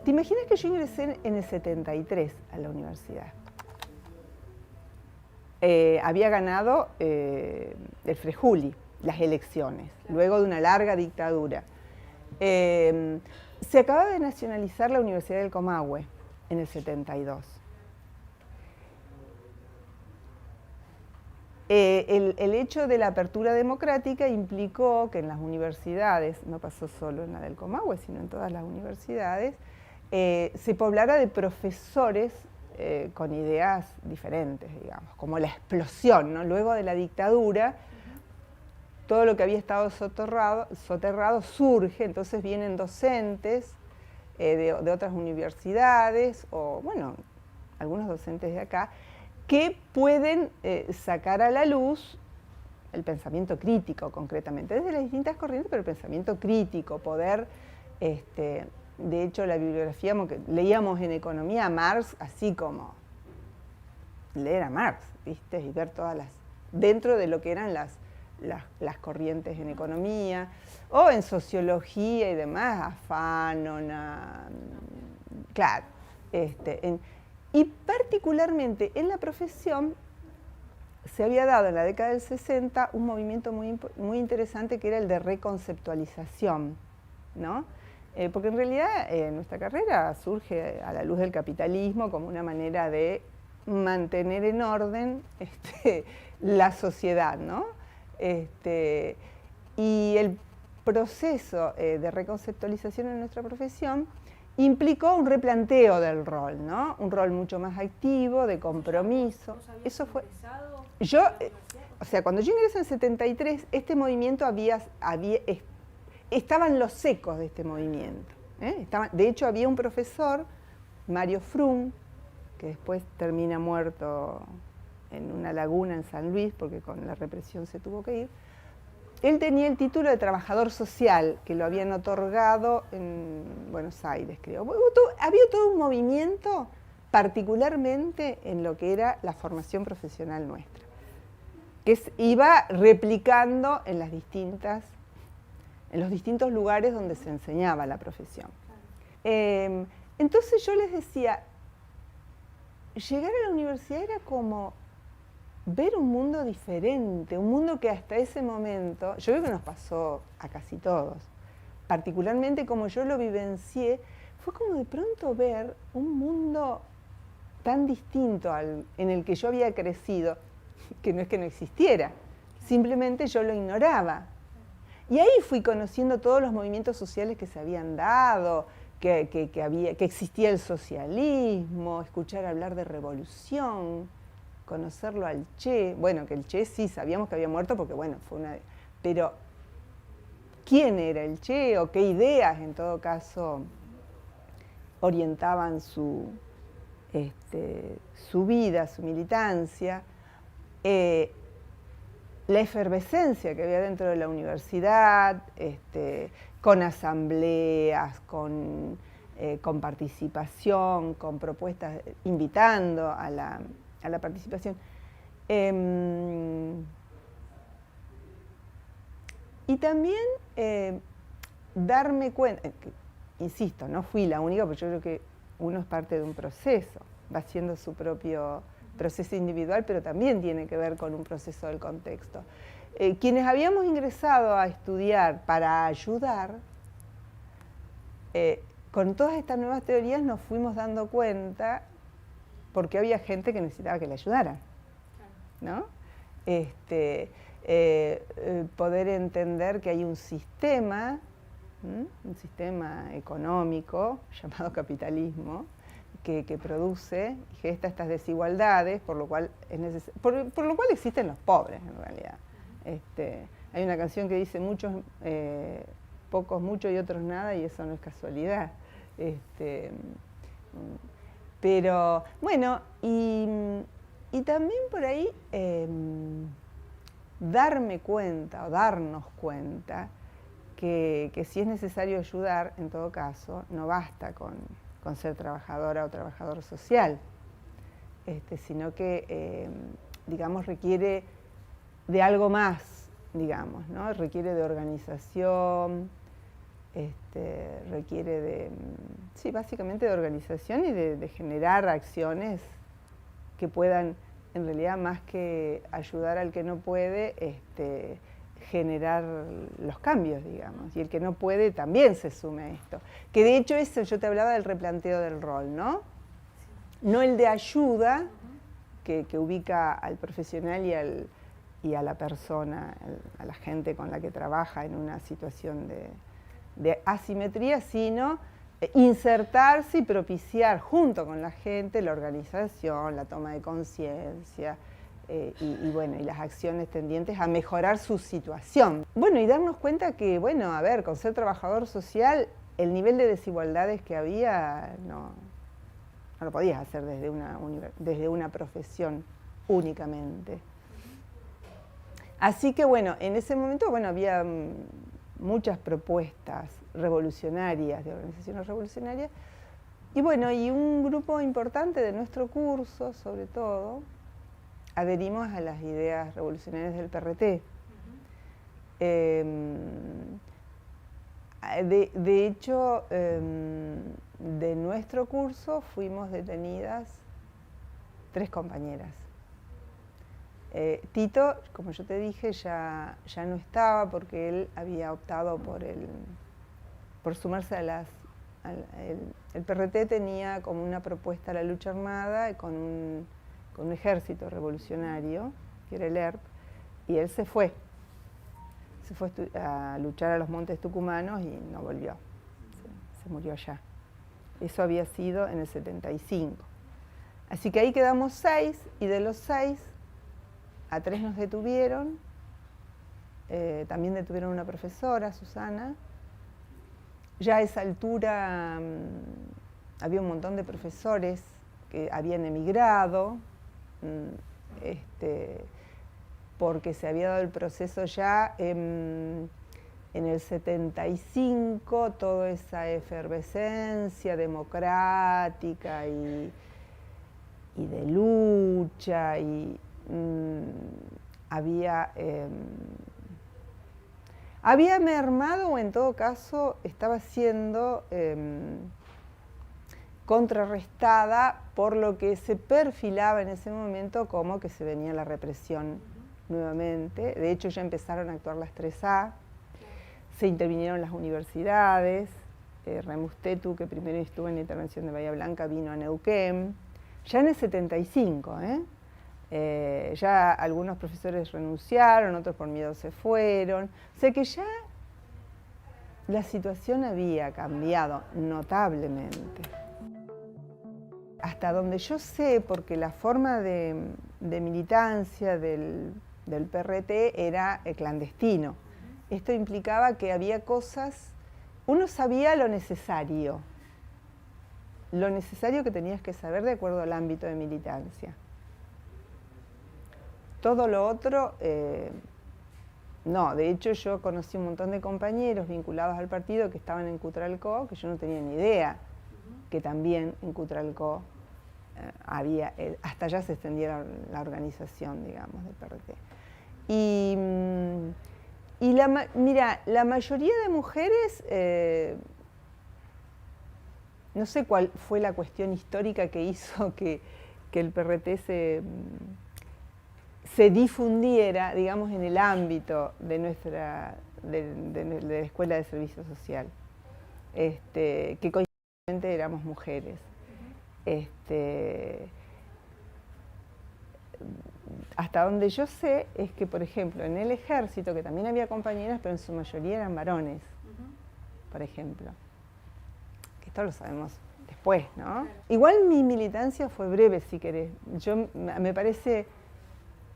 ¿Te imaginas que yo ingresé en el 73 a la universidad? Había ganado el Frejuli las elecciones, luego de una larga dictadura. Se acababa de nacionalizar la Universidad del Comahue en el 72. El hecho de la apertura democrática implicó que en las universidades, no pasó solo en la del Comahue, sino en todas las universidades, se poblara de profesores con ideas diferentes, digamos, como la explosión, ¿no? Luego de la dictadura, todo lo que había estado soterrado surge, entonces vienen docentes de otras universidades, o bueno, algunos docentes de acá, que pueden sacar a la luz el pensamiento crítico, concretamente, desde las distintas corrientes, pero el pensamiento crítico, poder, de hecho, la bibliografía que leíamos en economía a Marx, así como leer a Marx, ¿viste? Y ver todas dentro de lo que eran las corrientes en economía, o en sociología y demás, a Fanon, claro, y particularmente en la profesión se había dado en la década del 60 un movimiento muy interesante que era el de reconceptualización, ¿no? Porque en realidad nuestra carrera surge a la luz del capitalismo como una manera de mantener en orden la sociedad, ¿no? Y el proceso de reconceptualización en nuestra profesión implicó un replanteo del rol, ¿no? Un rol mucho más activo, de compromiso. Eso fue. O sea, cuando yo ingresé en 73, este movimiento estaban los ecos de este movimiento. De hecho, había un profesor, Mario Frum, que después termina muerto en una laguna en San Luis, porque con la represión se tuvo que ir. Él tenía el título de trabajador social, que lo habían otorgado en Buenos Aires, creo. Había todo un movimiento, particularmente en lo que era la formación profesional nuestra, que iba replicando en los distintos lugares donde se enseñaba la profesión. Entonces yo les decía, llegar a la universidad era como ver un mundo diferente, un mundo que hasta ese momento, yo creo que nos pasó a casi todos, particularmente como yo lo vivencié, fue como de pronto ver un mundo tan distinto en el que yo había crecido, que no es que no existiera, simplemente yo lo ignoraba. Y ahí fui conociendo todos los movimientos sociales que se habían dado, que existía el socialismo, escuchar hablar de revolución, conocerlo al Che. Bueno, que el Che sí sabíamos que había muerto porque, bueno, fue una... Pero, ¿quién era el Che o qué ideas, en todo caso, orientaban su vida, su militancia? La efervescencia que había dentro de la universidad, con asambleas, con participación, con propuestas, invitando a la participación. Y también darme cuenta, insisto, no fui la única, porque yo creo que uno es parte de un proceso, va haciendo su propio proceso individual, pero también tiene que ver con un proceso del contexto. Quienes habíamos ingresado a estudiar para ayudar, con todas estas nuevas teorías nos fuimos dando cuenta porque había gente que necesitaba que le ayudaran, ¿no? Poder entender que hay un sistema económico llamado capitalismo, que produce y gesta estas desigualdades, por lo cual existen los pobres en realidad. Hay una canción que dice pocos mucho y otros nada, y eso no es casualidad. Pero bueno, y también por ahí darme cuenta o darnos cuenta que si es necesario ayudar, en todo caso, no basta con ser trabajadora o trabajador social, sino que, digamos, requiere de algo más digamos, ¿no? Requiere de organización, requiere de, sí, básicamente de organización y de generar acciones que puedan, en realidad, más que ayudar al que no puede, generar los cambios, digamos, y el que no puede también se sume a esto. Que de hecho eso, yo te hablaba del replanteo del rol, ¿no? No el de ayuda, que ubica al profesional y a la persona, a la gente con la que trabaja en una situación de asimetría, sino insertarse y propiciar junto con la gente la organización, la toma de conciencia, y bueno, y las acciones tendientes a mejorar su situación. Bueno, y darnos cuenta que, bueno, a ver, con ser trabajador social, el nivel de desigualdades que había no lo podías hacer desde una profesión únicamente. Así que, bueno, en ese momento, bueno, había muchas propuestas revolucionarias, de organizaciones revolucionarias, y bueno, y un grupo importante de nuestro curso, sobre todo, adherimos a las ideas revolucionarias del PRT. De hecho, de nuestro curso fuimos detenidas 3 compañeras. Tito, como yo te dije, ya no estaba porque él había optado por sumarse a el PRT tenía como una propuesta a la lucha armada con un ejército revolucionario, que era el ERP, y él se fue a luchar a los montes tucumanos y no volvió, se murió allá. Eso había sido en el 75. Así que ahí quedamos 6, y de los 6, a 3 nos detuvieron, también detuvieron a una profesora, Susana. Ya a esa altura había un montón de profesores que habían emigrado, porque se había dado el proceso ya en el 75, toda esa efervescencia democrática y de lucha, y había mermado, o en todo caso estaba siendo contrarrestada por lo que se perfilaba en ese momento como que se venía la represión nuevamente. De hecho, ya empezaron a actuar las 3A, se intervinieron las universidades, Remustetu, que primero estuvo en la intervención de Bahía Blanca, vino a Neuquén, ya en el 75, ya algunos profesores renunciaron, otros por miedo se fueron, o sea que ya la situación había cambiado notablemente. Hasta donde yo sé, porque la forma de militancia del PRT era clandestino. Esto implicaba que había cosas, uno sabía lo necesario que tenías que saber de acuerdo al ámbito de militancia. Todo lo otro, no. De hecho, yo conocí un montón de compañeros vinculados al partido que estaban en Cutralcó, que yo no tenía ni idea que también en Cutralcó había, hasta allá se extendiera la organización, digamos, del PRT. Mira, la mayoría de mujeres, no sé cuál fue la cuestión histórica que hizo que el PRT se difundiera, digamos, en el ámbito de la Escuela de Servicio Social, que coincidentemente éramos mujeres. Hasta donde yo sé es que, por ejemplo, en el ejército, que también había compañeras, pero en su mayoría eran varones, por ejemplo. Que esto lo sabemos después, ¿no? Igual mi militancia fue breve, si querés. Me parece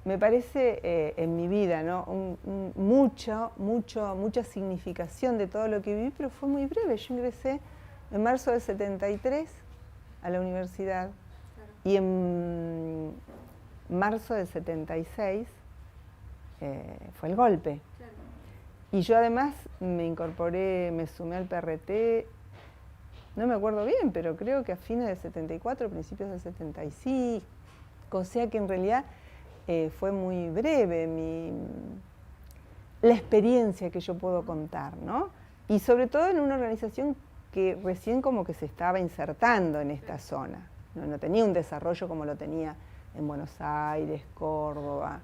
en mi vida, ¿no? Mucha significación de todo lo que viví, pero fue muy breve. Yo ingresé en marzo del 73 a la universidad, y en marzo del 76 fue el golpe. Claro. Y yo además me sumé al PRT, no me acuerdo bien, pero creo que a fines del 74, principios del 75, o sea que en realidad fue muy breve. la experiencia que yo puedo contar, ¿no? Y sobre todo en una organización que recién como que se estaba insertando en esta zona, no tenía un desarrollo como lo tenía en Buenos Aires, Córdoba,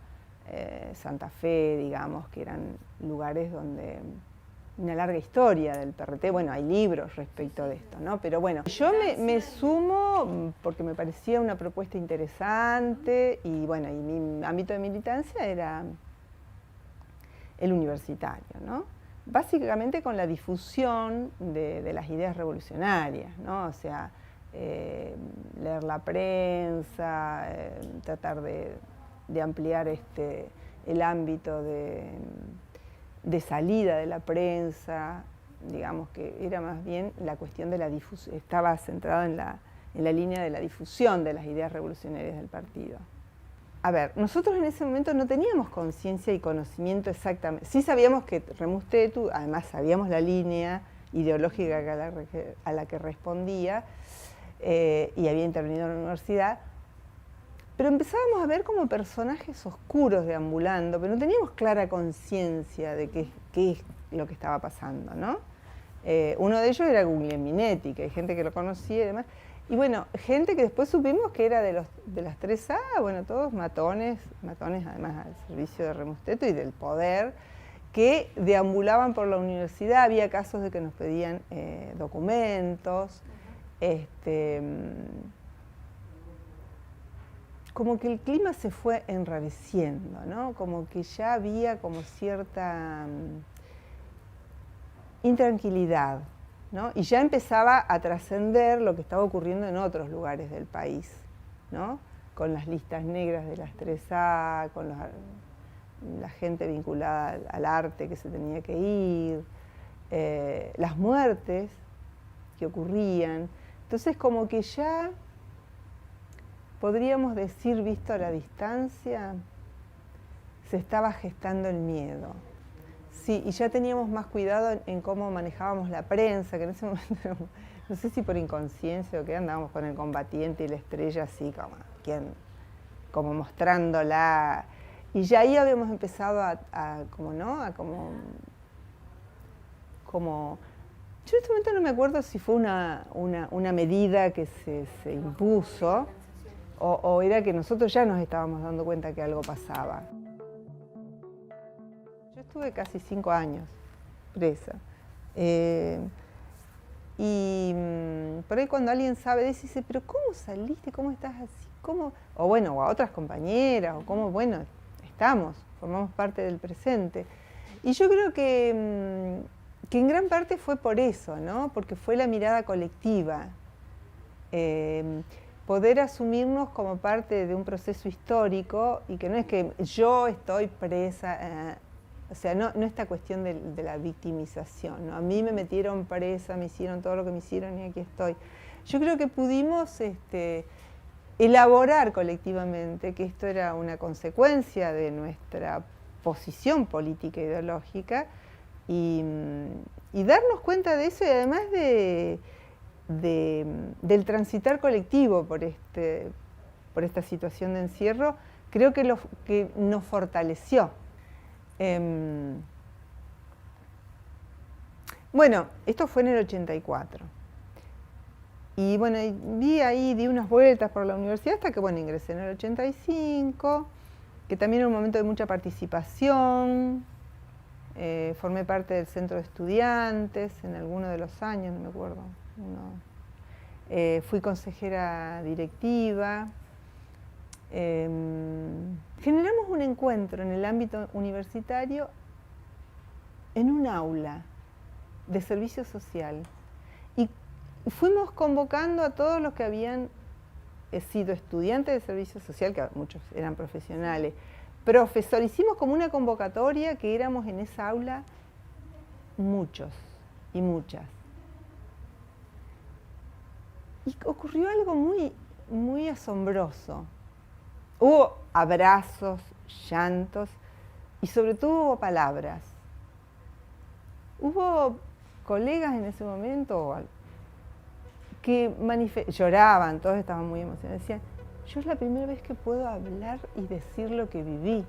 Santa Fe, digamos, que eran lugares donde una larga historia del PRT, bueno, hay libros respecto de esto, ¿no? Pero bueno, yo me sumo porque me parecía una propuesta interesante y bueno, y mi ámbito de militancia era el universitario, ¿no? Básicamente con la difusión de las ideas revolucionarias, ¿no? O sea, leer la prensa, tratar de ampliar el ámbito de salida de la prensa, digamos que era más bien la cuestión de la difusión, estaba centrado en la línea de la difusión de las ideas revolucionarias del partido. A ver, nosotros en ese momento no teníamos conciencia y conocimiento exactamente. Sí sabíamos que Remustetu, además sabíamos la línea ideológica a la que respondía y había intervenido en la universidad, pero empezábamos a ver como personajes oscuros deambulando, pero no teníamos clara conciencia de qué es lo que estaba pasando, ¿no? Uno de ellos era Guglielminetti, que hay gente que lo conocía y demás. Y bueno, gente que después supimos que era de las 3A, bueno, todos matones además al servicio de Remustetu y del poder, que deambulaban por la universidad. Había casos de que nos pedían documentos, como que el clima se fue enrareciendo, ¿no? Como que ya había como cierta intranquilidad, ¿no? Y ya empezaba a trascender lo que estaba ocurriendo en otros lugares del país, ¿no? Con las listas negras de las 3A, con la gente vinculada al arte que se tenía que ir, las muertes que ocurrían. Entonces como que ya podríamos decir, visto a la distancia, se estaba gestando el miedo. Sí, y ya teníamos más cuidado en cómo manejábamos la prensa, que en ese momento, no sé si por inconsciencia o qué, andábamos con el combatiente y la estrella así, como mostrándola. Y ya ahí habíamos empezado yo en este momento no me acuerdo si fue una medida que se impuso o era que nosotros ya nos estábamos dando cuenta que algo pasaba. Yo estuve casi 5 años presa. Y por ahí cuando alguien sabe, dice, pero ¿cómo saliste? ¿Cómo estás así? ¿Cómo? O bueno, o a otras compañeras, o cómo, bueno, formamos parte del presente. Y yo creo que en gran parte fue por eso, ¿no? Porque fue la mirada colectiva. Poder asumirnos como parte de un proceso histórico y que no es que yo estoy presa, o sea, no esta cuestión de la victimización, ¿no? A mí me metieron presa, me hicieron todo lo que me hicieron y aquí estoy. Yo creo que pudimos elaborar colectivamente que esto era una consecuencia de nuestra posición política e ideológica y darnos cuenta de eso y además del transitar colectivo por esta situación de encierro, creo que nos fortaleció. Bueno, esto fue en el 84. Y bueno, di unas vueltas por la universidad hasta que, bueno, ingresé en el 85, que también era un momento de mucha participación. Formé parte del centro de estudiantes en alguno de los años, no me acuerdo. Fui consejera directiva. Generamos un encuentro en el ámbito universitario en un aula de servicio social y fuimos convocando a todos los que habían sido estudiantes de servicio social, que muchos eran profesionales, profesor, hicimos como una convocatoria que éramos en esa aula muchos y muchas. Y ocurrió algo muy, muy asombroso. Hubo abrazos, llantos y sobre todo hubo palabras. Hubo colegas en ese momento que lloraban, todos estaban muy emocionados, decían, yo es la primera vez que puedo hablar y decir lo que viví.